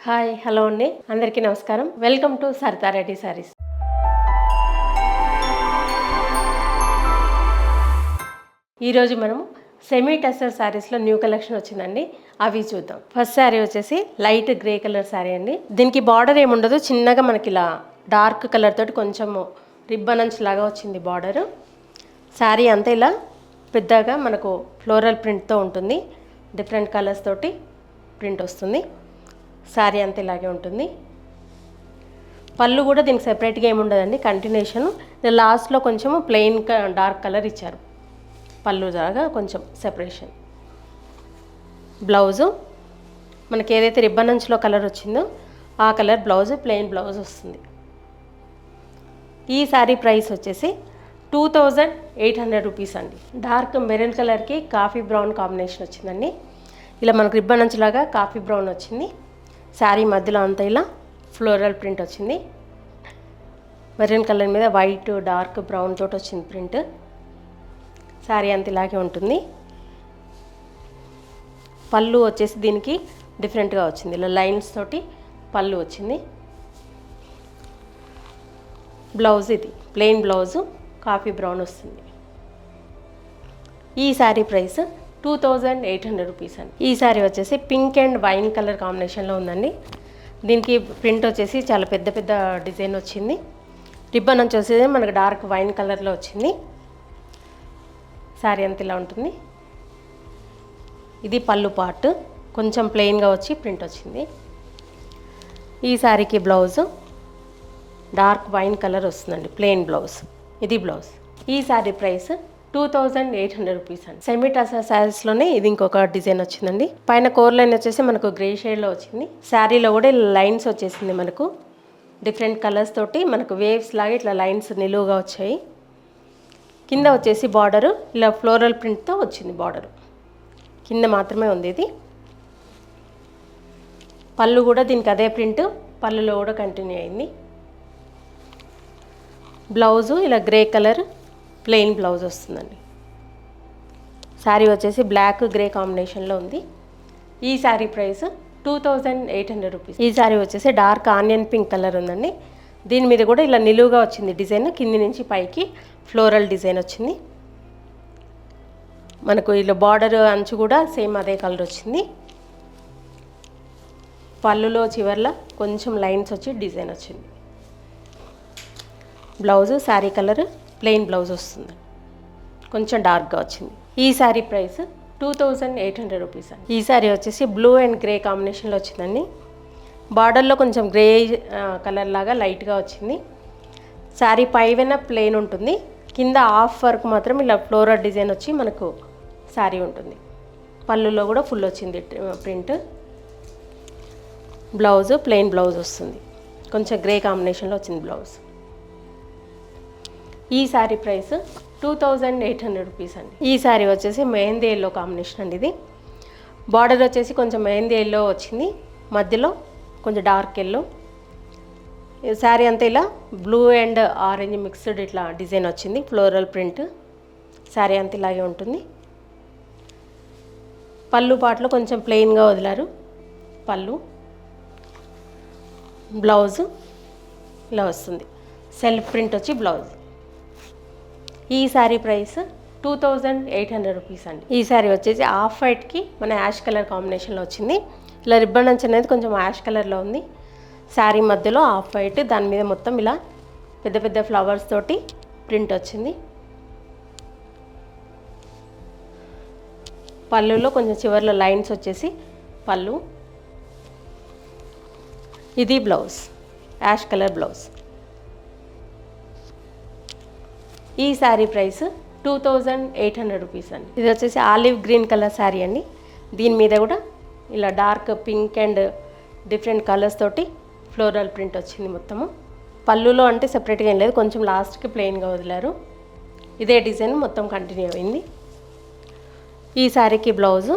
Hi hello అండి, అందరికీ నమస్కారం. Welcome to Saritha Reddy Sarees. ఈరోజు మనము సెమీ టస్సర్ శారీస్లో న్యూ కలెక్షన్ వచ్చిందండి, అవి చూద్దాం. ఫస్ట్ శారీ వచ్చేసి లైట్ గ్రే కలర్ శారీ అండి. దీనికి బార్డర్ ఏముండదు, చిన్నగా మనకి ఇలా డార్క్ కలర్ తోటి కొంచెం రిబ్బన్ అంచు లాగా వచ్చింది బార్డరు. శారీ అంతా ఇలా పెద్దగా మనకు ఫ్లోరల్ ప్రింట్తో ఉంటుంది, డిఫరెంట్ కలర్స్ తోటి ప్రింట్ వస్తుంది. శారీ అంతా ఇలాగే ఉంటుంది. పళ్ళు కూడా దీనికి సెపరేట్గా ఏమి ఉండదండి, కంటిన్యూషన్. లాస్ట్లో కొంచెము ప్లెయిన్ డార్క్ కలర్ ఇచ్చారు, పళ్ళు లాగా కొంచెం సెపరేషన్. బ్లౌజు మనకి ఏదైతే రిబ్బన్ అంచులో కలర్ వచ్చిందో ఆ కలర్ బ్లౌజ్, ప్లెయిన్ బ్లౌజ్ వస్తుంది. ఈ శారీ ప్రైస్ వచ్చేసి 2800 రూపీస్ అండి. డార్క్ మెరూన్ కలర్కి కాఫీ బ్రౌన్ కాంబినేషన్ వచ్చిందండి. ఇలా మనకు రిబ్బన్ అంచులాగా కాఫీ బ్రౌన్ వచ్చింది. శారీ మధ్యలో అంతా ఇలా ఫ్లోరల్ ప్రింట్ వచ్చింది. మెరూన్ కలర్ మీద వైట్ డార్క్ బ్రౌన్ తోటి వచ్చింది ప్రింట్. శారీ అంతా ఇలాగే ఉంటుంది. పళ్ళు వచ్చేసి దీనికి డిఫరెంట్గా వచ్చింది, ఇలా లైన్స్ తోటి పళ్ళు వచ్చింది. బ్లౌజ్ ఇది ప్లెయిన్ బ్లౌజు, కాఫీ బ్రౌన్ వస్తుంది. ఈ శారీ ప్రైస్ 2800 రూపీస్ అండి. ఈ శారీ వచ్చేసి పింక్ అండ్ వైన్ కలర్ కాంబినేషన్లో ఉందండి. దీనికి ప్రింట్ వచ్చేసి చాలా పెద్ద పెద్ద డిజైన్ వచ్చింది. రిబ్బన్ వచ్చేసి మనకు డార్క్ వైన్ కలర్లో వచ్చింది. శారీ అంత ఇలా ఉంటుంది. ఇది పళ్ళు పార్ట్, కొంచెం ప్లెయిన్గా వచ్చి ప్రింట్ వచ్చింది. ఈ శారీకి బ్లౌజు డార్క్ వైన్ కలర్ వస్తుందండి, ప్లెయిన్ బ్లౌజ్. ఇది బ్లౌజ్. ఈ శారీ ప్రైస్ 2800 రూపీస్ అండి. సెమీ టస్సర్ శారీస్లోనే ఇది ఇంకొక డిజైన్ వచ్చిందండి. పైన కోర్ లైన్ వచ్చేసి మనకు గ్రే షేడ్లో వచ్చింది. శారీలో కూడా లైన్స్ వచ్చేసింది, మనకు డిఫరెంట్ కలర్స్ తోటి మనకు వేవ్స్ లాగా ఇట్లా లైన్స్ నిలువుగా వచ్చాయి. కింద వచ్చేసి బార్డరు ఇలా ఫ్లోరల్ ప్రింట్తో వచ్చింది. బార్డరు కింద మాత్రమే ఉంది ఇది. పళ్ళు కూడా దీనికి అదే ప్రింట్, పళ్ళులో కూడా కంటిన్యూ అయింది. బ్లౌజు ఇలా గ్రే కలర్ ప్లెయిన్ బ్లౌజ్ వస్తుందండి. శారీ వచ్చేసి బ్లాక్ గ్రే కాంబినేషన్లో ఉంది. ఈ శారీ ప్రైస్ 2800 రూపీస్. ఈ శారీ వచ్చేసి డార్క్ ఆనియన్ పింక్ కలర్ ఉందండి. దీని మీద కూడా ఇలా నిలువుగా వచ్చింది డిజైన్, కింది నుంచి పైకి ఫ్లోరల్ డిజైన్ వచ్చింది. మనకు ఇలా బార్డర్ అంచు కూడా సేమ్ అదే కలర్ వచ్చింది. పళ్ళులో చివర్ల కొంచెం లైన్స్ వచ్చి డిజైన్ వచ్చింది. Blouse sari colour plain blouse వస్తుంది, కొంచెం డార్క్గా వచ్చింది. ఈ శారీ ప్రైస్ 2800 రూపీస్ అండి. ఈ శారీ వచ్చేసి బ్లూ అండ్ గ్రే కాంబినేషన్లో వచ్చిందండి. బార్డర్లో కొంచెం గ్రే కలర్ లాగా లైట్గా వచ్చింది. శారీ పైన ప్లెయిన్ ఉంటుంది, కింద హాఫ్ వర్క్ మాత్రం ఇలా ఫ్లోరల్ డిజైన్ వచ్చి మనకు శారీ ఉంటుంది. పళ్ళులో కూడా ఫుల్ వచ్చింది ప్రింట్. బ్లౌజ్ ప్లెయిన్ బ్లౌజ్ వస్తుంది, కొంచెం గ్రే కాంబినేషన్లో వచ్చింది బ్లౌజ్. ఈ శారీ ప్రైస్ 2800 రూపీస్ అండి. ఈ శారీ వచ్చేసి మెహందీ ఎల్లో కాంబినేషన్ అండి. ఇది బార్డర్ వచ్చేసి కొంచెం మెహందీ ఎల్లో వచ్చింది, మధ్యలో కొంచెం డార్క్ ఎల్లో. శారీ అంతా ఇలా బ్లూ అండ్ ఆరెంజ్ మిక్స్డ్ ఇట్లా డిజైన్ వచ్చింది, ఫ్లోరల్ ప్రింట్. శారీ అంతా ఇలాగే ఉంటుంది. పళ్ళు పాటలో కొంచెం ప్లెయిన్గా వదిలారు పళ్ళు. బ్లౌజు ఇలా వస్తుంది, సెల్ఫ్ ప్రింట్ వచ్చి బ్లౌజ్. ఈ శారీ ప్రైస్ 2800 రూపీస్ అండి. ఈ శారీ వచ్చేసి ఆఫ్ వైట్కి మన యాష్ కలర్ కాంబినేషన్లో వచ్చింది. ఇలా రిబ్బన్ అంచు అనేది కొంచెం యాష్ కలర్లో ఉంది. శారీ మధ్యలో ఆఫ్ వైట్, దాని మీద మొత్తం ఇలా పెద్ద పెద్ద ఫ్లవర్స్ తోటి ప్రింట్ వచ్చింది. పళ్ళులో కొంచెం చివర్లో లైన్స్ వచ్చేసి పళ్ళు. ఇది బ్లౌజ్, యాష్ కలర్ బ్లౌజ్. ఈ శారీ ప్రైస్ 2800 రూపీస్ అండి. ఇది వచ్చేసి ఆలివ్ గ్రీన్ కలర్ శారీ అండి. దీని మీద కూడా ఇలా dark pink and different colours తోటి ఫ్లోరల్ ప్రింట్ వచ్చింది మొత్తము. పళ్ళులో అంటే సెపరేట్గా ఏం లేదు, కొంచెం లాస్ట్కి ప్లెయిన్గా వదిలారు. ఇదే డిజైన్ మొత్తం కంటిన్యూ అయింది. ఈ శారీకి బ్లౌజు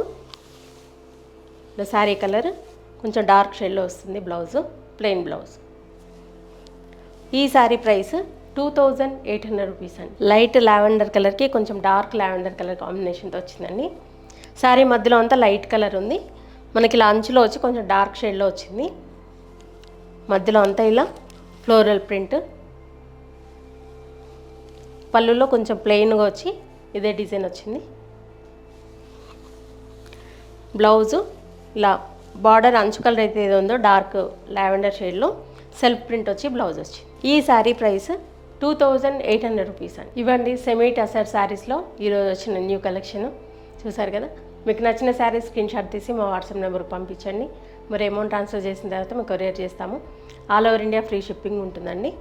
ఇలా శారీ కలర్ కొంచెం డార్క్ షేడ్లో వస్తుంది బ్లౌజు, ప్లెయిన్ బ్లౌజ్. ఈ శారీ ప్రైస్ 2800 రూపీస్ అండి. లైట్ లావెండర్ కలర్కి కొంచెం డార్క్ లావెండర్ కలర్ కాంబినేషన్తో వచ్చిందండి. శారీ మధ్యలో అంతా లైట్ కలర్ ఉంది, మనకి ఇలా అంచులో వచ్చి కొంచెం డార్క్ షేడ్లో వచ్చింది. మధ్యలో అంతా ఇలా ఫ్లోరల్ ప్రింట్, పళ్ళులో కొంచెం ప్లెయిన్గా వచ్చి ఇదే డిజైన్ వచ్చింది. బ్లౌజు ఇలా బార్డర్ అంచు కలర్ అయితే ఏదో ఉందో డార్క్ లావెండర్ షేడ్లో సెల్ఫ్ ప్రింట్ వచ్చి బ్లౌజ్ వచ్చింది. ఈ శారీ ప్రైస్ 2800 రూపీస్ అండి. ఇవ్వండి సెమీ టసర్ శారీస్లో ఈరోజు వచ్చిన న్యూ కలెక్షన్ చూసారు కదా. మీకు నచ్చిన శారీ స్క్రీన్ షాట్ తీసి మా వాట్సాప్ నెంబర్కి పంపించండి. మరి అమౌంట్ ట్రాన్స్ఫర్ చేసిన తర్వాత మేము కొరియర్ చేస్తాము. All over India free shipping ఉంటుందండి.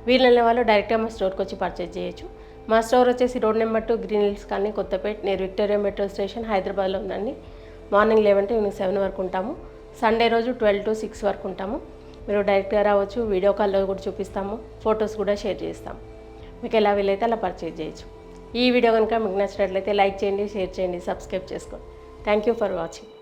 వీళ్ళని వాళ్ళు డైరెక్ట్గా మా స్టోర్కి వచ్చి పర్చేజ్ చేయొచ్చు. మా స్టోర్ వచ్చేసి road number 2 Green Hills Colony, Kothapet, near Victoria metro station, హైదరాబాద్లో ఉందండి. మార్నింగ్ 11 to ఈవినింగ్ 7 వరకు ఉంటాము. సండే రోజు 12 to 6 వరకు ఉంటాము. మీరు డైరెక్ట్గా రావచ్చు, వీడియో కాల్లో కూడా చూపిస్తాము, ఫొటోస్ కూడా షేర్ చేస్తాము. మీకు ఎలా వీలైతే అలా పర్చేజ్ చేయొచ్చు. ఈ వీడియో కనుక మీకు నచ్చినట్లయితే లైక్ చేయండి, షేర్ చేయండి, సబ్స్క్రైబ్ చేసుకోండి. Thank you for watching.